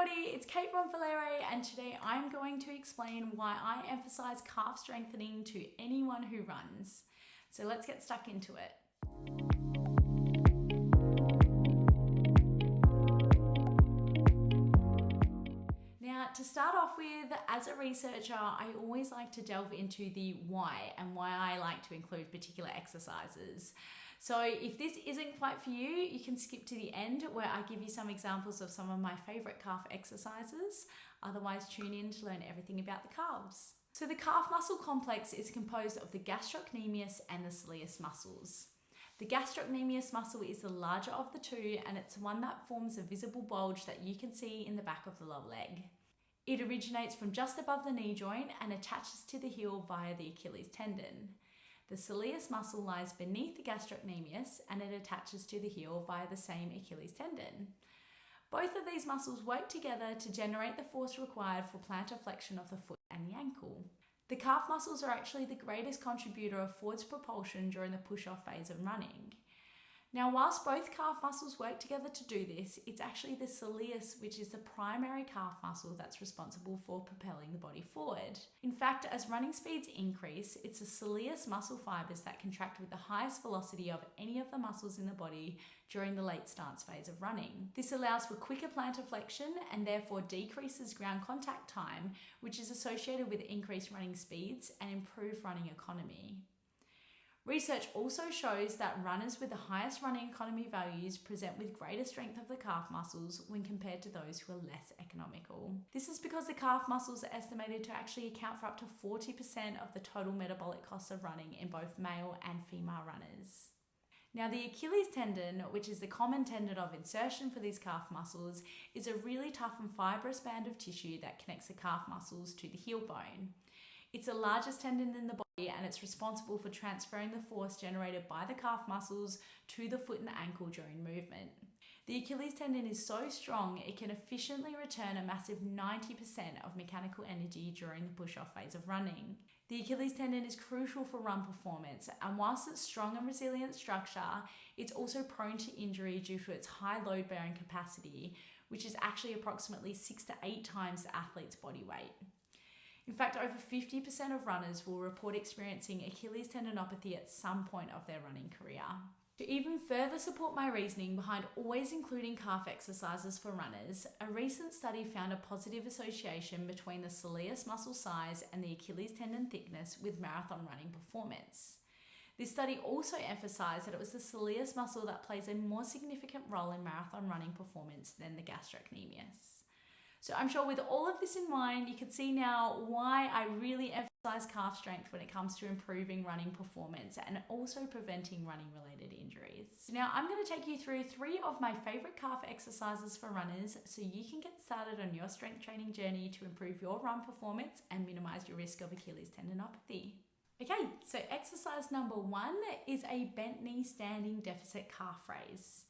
everybody, it's Kate Baldwin, and today I'm going to explain why I emphasize calf strengthening to anyone who runs. So let's get stuck into it. Now, to start off with, as a researcher, I always like to delve into the why and why I like to include particular exercises. So if this isn't quite for you, you can skip to the end where I give you some examples of some of my favorite calf exercises. Otherwise, tune in to learn everything about the calves. So the calf muscle complex is composed of the gastrocnemius and the soleus muscles. The gastrocnemius muscle is the larger of the two, and it's the one that forms a visible bulge that you can see in the back of the lower leg. It originates from just above the knee joint and attaches to the heel via the Achilles tendon. The soleus muscle lies beneath the gastrocnemius and it attaches to the heel via the same Achilles tendon. Both of these muscles work together to generate the force required for plantar flexion of the foot and the ankle. The calf muscles are actually the greatest contributor of forwards propulsion during the push-off phase of running. Now, whilst both calf muscles work together to do this, it's actually the soleus, which is the primary calf muscle, that's responsible for propelling the body forward. In fact, as running speeds increase, it's the soleus muscle fibers that contract with the highest velocity of any of the muscles in the body during the late stance phase of running. This allows for quicker plantar flexion and therefore decreases ground contact time, which is associated with increased running speeds and improved running economy. Research also shows that runners with the highest running economy values present with greater strength of the calf muscles when compared to those who are less economical. This is because the calf muscles are estimated to actually account for up to 40% of the total metabolic costs of running in both male and female runners. Now, the Achilles tendon, which is the common tendon of insertion for these calf muscles, is a really tough and fibrous band of tissue that connects the calf muscles to the heel bone. It's the largest tendon in the body and it's responsible for transferring the force generated by the calf muscles to the foot and the ankle during movement. The Achilles tendon is so strong it can efficiently return a massive 90% of mechanical energy during the push-off phase of running. The Achilles tendon is crucial for run performance, and whilst it's strong and resilient structure, it's also prone to injury due to its high load-bearing capacity, which is actually approximately 6 to 8 times the athlete's body weight. In fact, over 50% of runners will report experiencing Achilles tendinopathy at some point of their running career. To even further support my reasoning behind always including calf exercises for runners, a recent study found a positive association between the soleus muscle size and the Achilles tendon thickness with marathon running performance. This study also emphasized that it was the soleus muscle that plays a more significant role in marathon running performance than the gastrocnemius. So I'm sure with all of this in mind, you can see now why I really emphasize calf strength when it comes to improving running performance and also preventing running related injuries. So now I'm going to take you through 3 of my favorite calf exercises for runners so you can get started on your strength training journey to improve your run performance and minimize your risk of Achilles tendinopathy. Okay, so exercise number 1 is a bent knee standing deficit calf raise.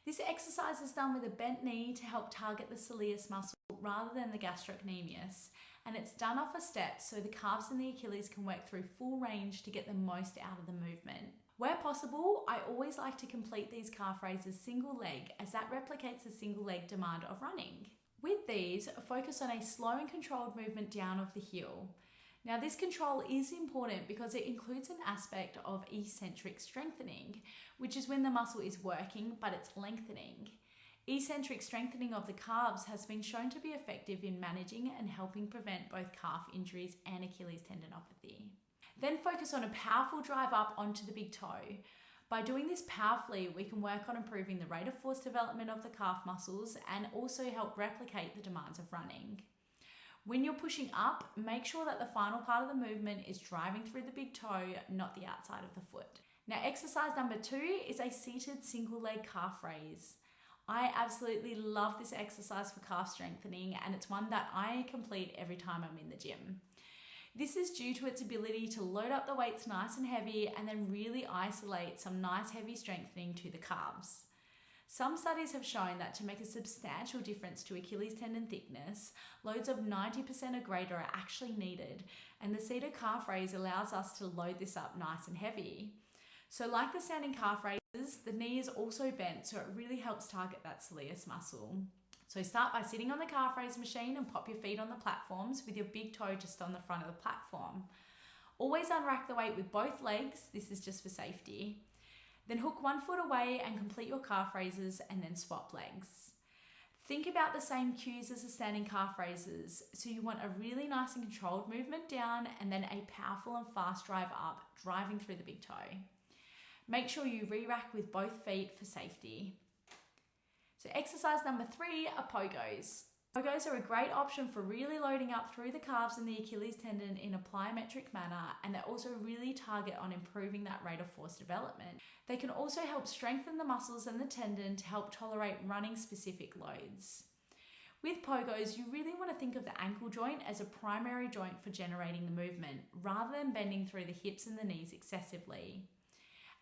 This exercise is done with a bent knee to help target the soleus muscle rather than the gastrocnemius, and it's done off a step so the calves and the Achilles can work through full range to get the most out of the movement. Where possible, I always like to complete these calf raises single leg, as that replicates the single leg demand of running. With these, focus on a slow and controlled movement down of the heel. Now, this control is important because it includes an aspect of eccentric strengthening, which is when the muscle is working but it's lengthening. Eccentric strengthening of the calves has been shown to be effective in managing and helping prevent both calf injuries and Achilles tendinopathy. Then focus on a powerful drive up onto the big toe. By doing this powerfully, we can work on improving the rate of force development of the calf muscles and also help replicate the demands of running. When you're pushing up, make sure that the final part of the movement is driving through the big toe, not the outside of the foot. Now, exercise number 2 is a seated single leg calf raise. I absolutely love this exercise for calf strengthening, and it's one that I complete every time I'm in the gym. This is due to its ability to load up the weights nice and heavy and then really isolate some nice heavy strengthening to the calves. Some studies have shown that to make a substantial difference to Achilles tendon thickness, loads of 90% or greater are actually needed, and the seated calf raise allows us to load this up nice and heavy. So like the standing calf raises, the knee is also bent, so it really helps target that soleus muscle. So start by sitting on the calf raise machine and pop your feet on the platforms with your big toe just on the front of the platform. Always unrack the weight with both legs, this is just for safety. Then hook one foot away and complete your calf raises and then swap legs. Think about the same cues as the standing calf raises. So you want a really nice and controlled movement down and then a powerful and fast drive up, driving through the big toe. Make sure you re-rack with both feet for safety. So exercise number 3 are Pogos. Pogos are a great option for really loading up through the calves and the Achilles tendon in a plyometric manner, and they also really target on improving that rate of force development. They can also help strengthen the muscles and the tendon to help tolerate running specific loads. With Pogos, you really want to think of the ankle joint as a primary joint for generating the movement, rather than bending through the hips and the knees excessively.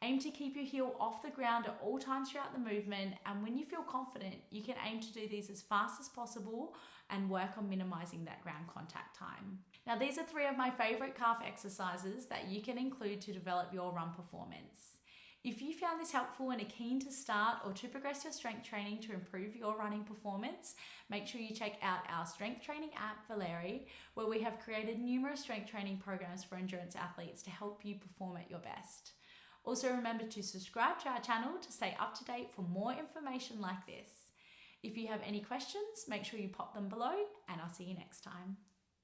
Aim to keep your heel off the ground at all times throughout the movement, and when you feel confident, you can aim to do these as fast as possible and work on minimizing that ground contact time. Now, these are 3 of my favorite calf exercises that you can include to develop your run performance. If you found this helpful and are keen to start or to progress your strength training to improve your running performance, make sure you check out our strength training app, Valeri, where we have created numerous strength training programs for endurance athletes to help you perform at your best. Also, remember to subscribe to our channel to stay up to date for more information like this. If you have any questions, make sure you pop them below, and I'll see you next time.